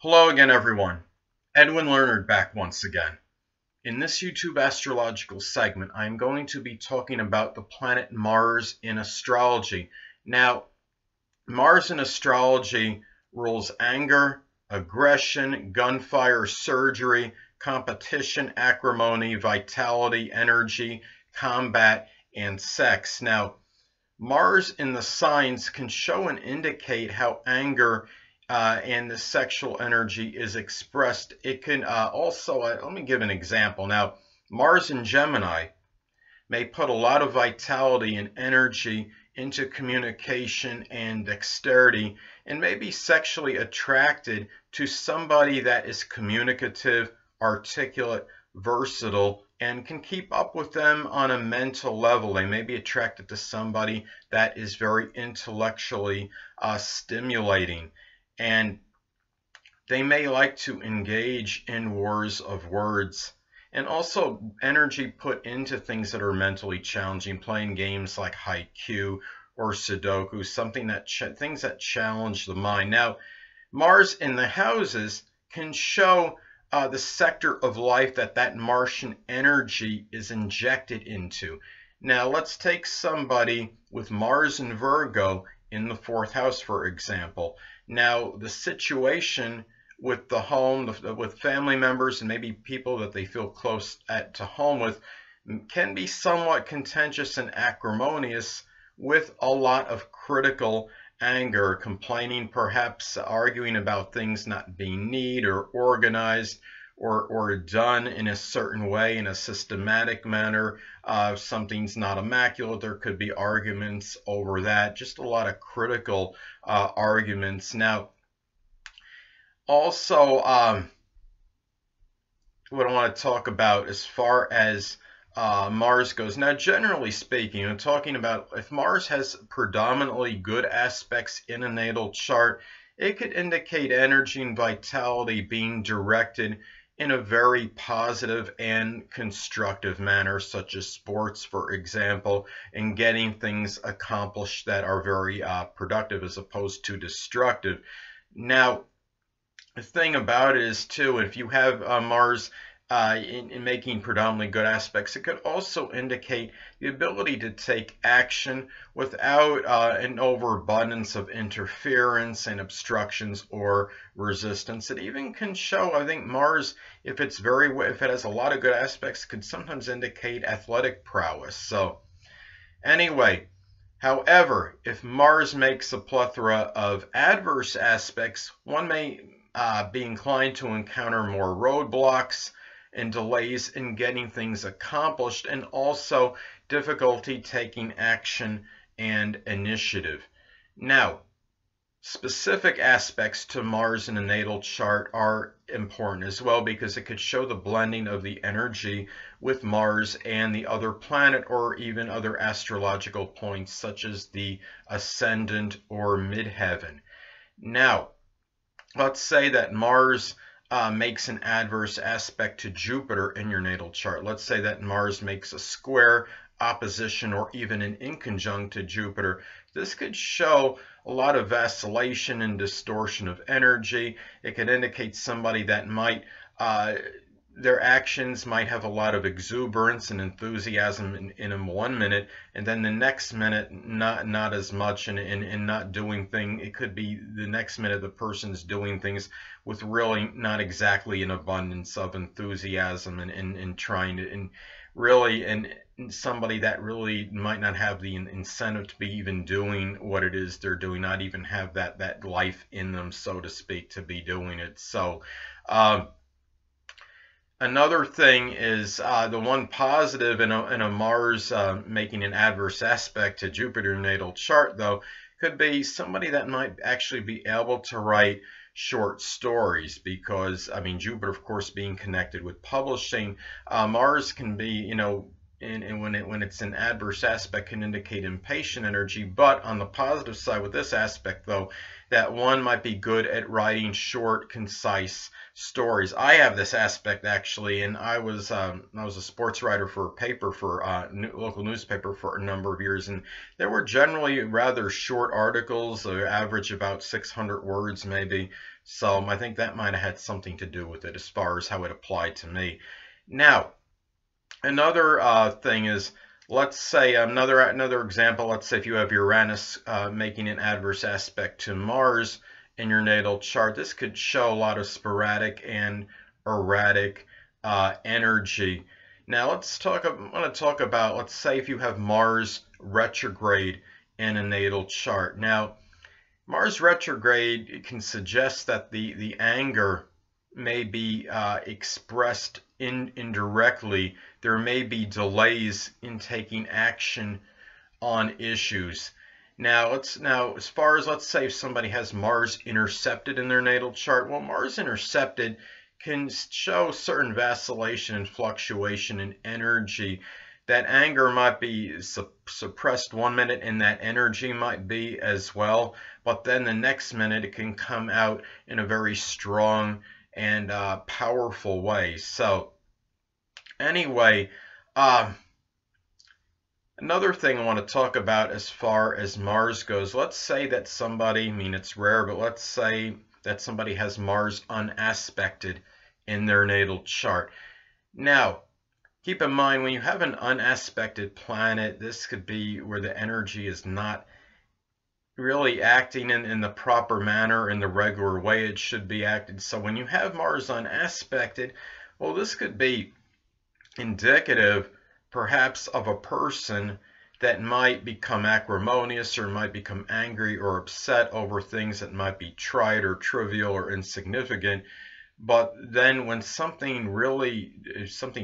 Hello again, everyone. Edwin Learnard back once again. In this YouTube astrological segment, I am going to be talking about the planet Mars in astrology. Now, Mars in astrology rules anger, aggression, gunfire, surgery, competition, acrimony, vitality, energy, combat, and sex. Now, Mars in the signs can show and indicate how anger and the sexual energy is expressed. It can also, let me give an example. Now, Mars in Gemini may put a lot of vitality and energy into communication and dexterity, and may be sexually attracted to somebody that is communicative, articulate, versatile, and can keep up with them on a mental level. They may be attracted to somebody that is very intellectually stimulating, and they may like to engage in wars of words. And also energy put into things that are mentally challenging, playing games like Haiku or Sudoku, things that challenge the mind. Now, Mars in the houses can show the sector of life that Martian energy is injected into. Now, let's take somebody with Mars in Virgo in the 4th house, for example. Now, the situation with the home, with family members, and maybe people that they feel close to home with, can be somewhat contentious and acrimonious, with a lot of critical anger, complaining, perhaps arguing about things not being neat or organized or done in a certain way, in a systematic manner. If something's not immaculate, there could be arguments over that. Just a lot of critical arguments. Now, also, what I want to talk about as far as Mars goes. Now, generally speaking, I'm talking about if Mars has predominantly good aspects in a natal chart, it could indicate energy and vitality being directed in a very positive and constructive manner, such as sports, for example, and getting things accomplished that are very productive as opposed to destructive. Now, the thing about it is, too, if you have Mars in making predominantly good aspects, it could also indicate the ability to take action without an overabundance of interference and obstructions or resistance. It even can show, I think, Mars, if it has a lot of good aspects, could sometimes indicate athletic prowess. So anyway, however, if Mars makes a plethora of adverse aspects, one may be inclined to encounter more roadblocks and delays in getting things accomplished, and also difficulty taking action and initiative. Now, specific aspects to Mars in a natal chart are important as well, because it could show the blending of the energy with Mars and the other planet, or even other astrological points such as the ascendant or midheaven. Now, let's say that Mars makes an adverse aspect to Jupiter in your natal chart. Let's say that Mars makes a square, opposition, or even an inconjunct to Jupiter. This could show a lot of vacillation and distortion of energy. It could indicate somebody that might their actions might have a lot of exuberance and enthusiasm in 1 minute, and then the next minute not as much, and not doing things. It could be the next minute the person's doing things with really not exactly an abundance of enthusiasm and trying to, and really, and somebody that really might not have the incentive to be even doing what it is they're doing, not even have that life in them, so to speak, to be doing it. So another thing is the one positive in a Mars making an adverse aspect to Jupiter natal chart, though, could be somebody that might actually be able to write short stories, because, I mean, Jupiter, of course, being connected with publishing, Mars can be, you know, and when it's an adverse aspect, can indicate impatient energy. But on the positive side with this aspect, though, that one might be good at writing short, concise stories. I have this aspect, actually, and I was a sports writer for a paper, for a local newspaper, for a number of years, and there were generally rather short articles, average about 600 words maybe, So I think that might have had something to do with it as far as how it applied to me. Now, another thing is, let's say another example. Let's say if you have Uranus making an adverse aspect to Mars in your natal chart, this could show a lot of sporadic and erratic energy. Now I want to talk about, let's say if you have Mars retrograde in a natal chart. Now, Mars retrograde can suggest that the anger may be expressed indirectly. There may be delays in taking action on issues. Now, as far as, let's say if somebody has Mars intercepted in their natal chart, well, Mars intercepted can show certain vacillation and fluctuation in energy. That anger might be suppressed one minute, and that energy might be as well, but then the next minute it can come out in a very strong and powerful way. So anyway, another thing I want to talk about as far as Mars goes, let's say that somebody, I mean it's rare, but let's say that somebody has Mars unaspected in their natal chart. Now, keep in mind, when you have an unaspected planet, this could be where the energy is not really acting in the proper manner, in the regular way it should be acted. So when you have Mars unaspected, well, this could be indicative perhaps of a person that might become acrimonious or might become angry or upset over things that might be trite or trivial or insignificant. But then when something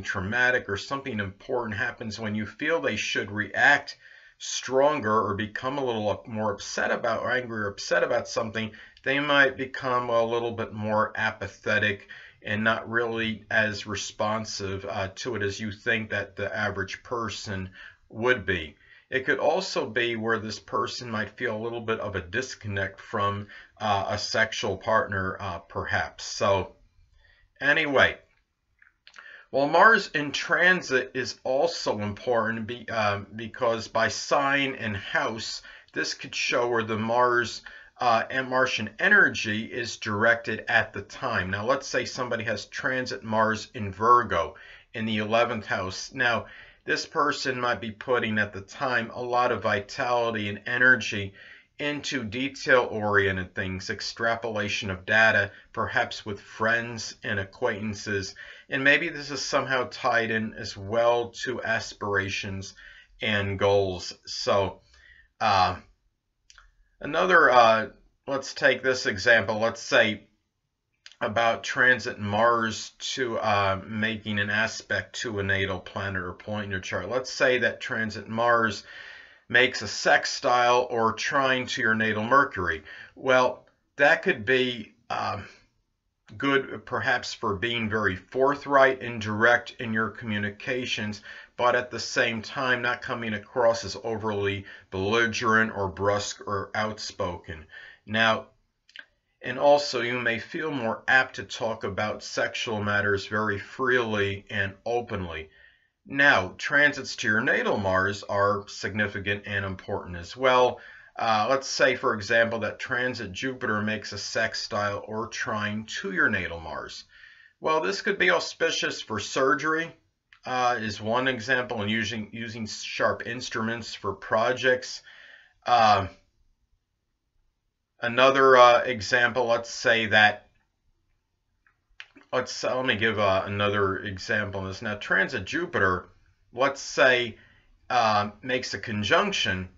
traumatic or something important happens, when you feel they should react stronger or become a little more upset about, or angry or upset about something, they might become a little bit more apathetic and not really as responsive to it as you think that the average person would be. It could also be where this person might feel a little bit of a disconnect from a sexual partner, perhaps. So anyway, well, Mars in transit is also important because by sign and house, this could show where the Mars and Martian energy is directed at the time. Now, let's say somebody has transit Mars in Virgo in the 11th house. Now, this person might be putting at the time a lot of vitality and energy into detail-oriented things, extrapolation of data, perhaps with friends and acquaintances, and maybe this is somehow tied in as well to aspirations and goals. So let's take this example. Let's say about transit Mars to making an aspect to a natal planet or point in your chart. Let's say that transit Mars makes a sextile or trine to your natal Mercury. Well, that could be good perhaps for being very forthright and direct in your communications, but at the same time not coming across as overly belligerent or brusque or outspoken. Now, and also you may feel more apt to talk about sexual matters very freely and openly. Now, transits to your natal Mars are significant and important as well. Let's say, for example, that transit Jupiter makes a sextile or trine to your natal Mars. Well, this could be auspicious for surgery, is one example, and using sharp instruments for projects. Another example, let me give another example of this. Now, transit Jupiter, let's say, makes a conjunction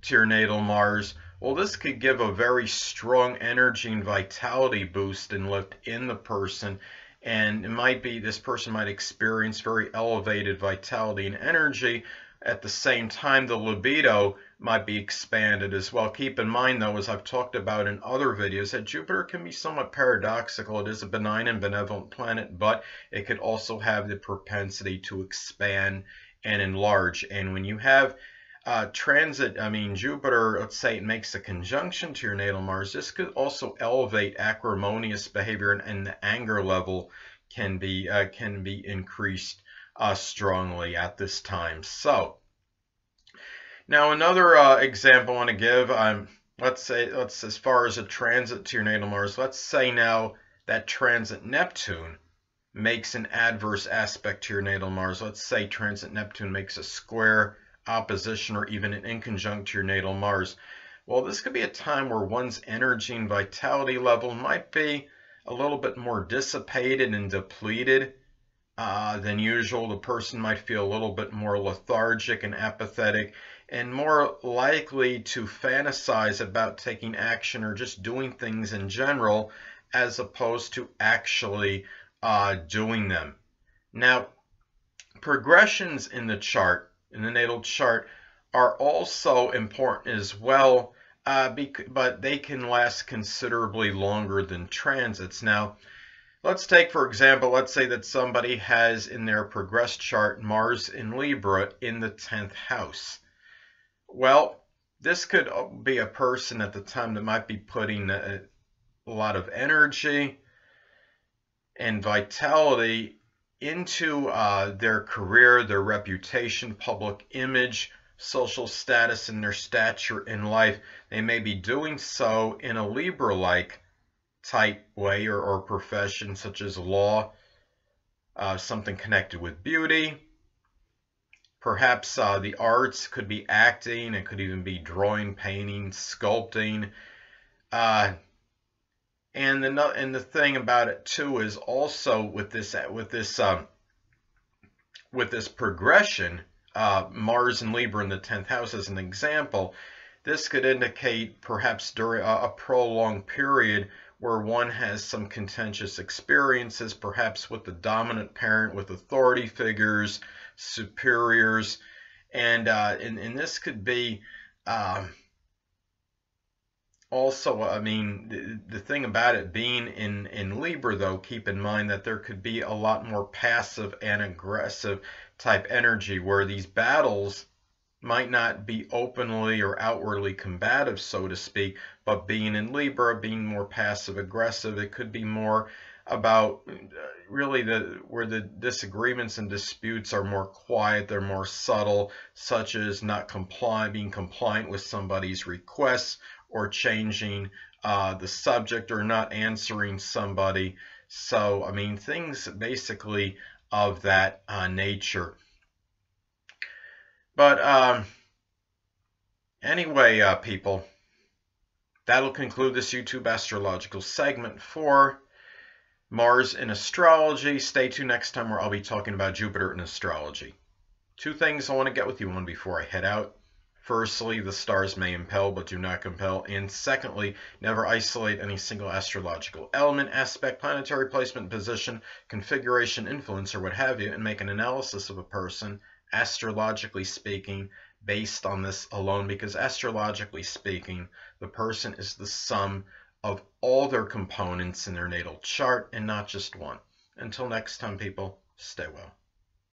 to your natal Mars. Well, this could give a very strong energy and vitality boost and lift in the person, and it might be this person might experience very elevated vitality and energy. At the same time, the libido might be expanded as well. Keep in mind, though, as I've talked about in other videos, that Jupiter can be somewhat paradoxical. It is a benign and benevolent planet, but it could also have the propensity to expand and enlarge. And when you have Jupiter, let's say it makes a conjunction to your natal Mars, this could also elevate acrimonious behavior, and the anger level can be increased strongly at this time. So now another example I want to give, as far as a transit to your natal Mars, let's say now that transit Neptune makes an adverse aspect to your natal Mars. Let's say transit Neptune makes a square, opposition, or even an inconjunct to your natal Mars. Well, this could be a time where one's energy and vitality level might be a little bit more dissipated and depleted than usual. The person might feel a little bit more lethargic and apathetic, and more likely to fantasize about taking action or just doing things in general, as opposed to actually doing them. Now, progressions in the chart, in the natal chart, are also important as well, but they can last considerably longer than transits. Now, let's take, for example, let's say that somebody has in their progressed chart Mars in Libra in the 10th house. Well, this could be a person at the time that might be putting a lot of energy and vitality into their career, their reputation, public image, social status, and their stature in life. They may be doing so in a Libra-like type way or profession, such as law, something connected with beauty. Perhaps the arts could be acting, it could even be drawing, painting, sculpting. And the thing about it too is also with this progression, Mars and Libra in the 10th house as an example, this could indicate perhaps during a prolonged period where one has some contentious experiences, perhaps with the dominant parent, with authority figures, superiors, and this could be also, I mean, the thing about it being in Libra, though, keep in mind that there could be a lot more passive and aggressive type energy where these battles might not be openly or outwardly combative, so to speak, but being in Libra, being more passive aggressive, it could be more about really where the disagreements and disputes are more quiet, they're more subtle, such as not being compliant with somebody's requests, or changing the subject, or not answering somebody. So, I mean, things basically of that nature. But anyway, people, that'll conclude this YouTube astrological segment for Mars in astrology. Stay tuned next time where I'll be talking about Jupiter in astrology. Two things I want to get with you on before I head out. Firstly, the stars may impel but do not compel. And secondly, never isolate any single astrological element, aspect, planetary placement, position, configuration, influence, or what have you, and make an analysis of a person, astrologically speaking, based on this alone. Because astrologically speaking, the person is the sum of all their components in their natal chart and not just one. Until next time, people, stay well.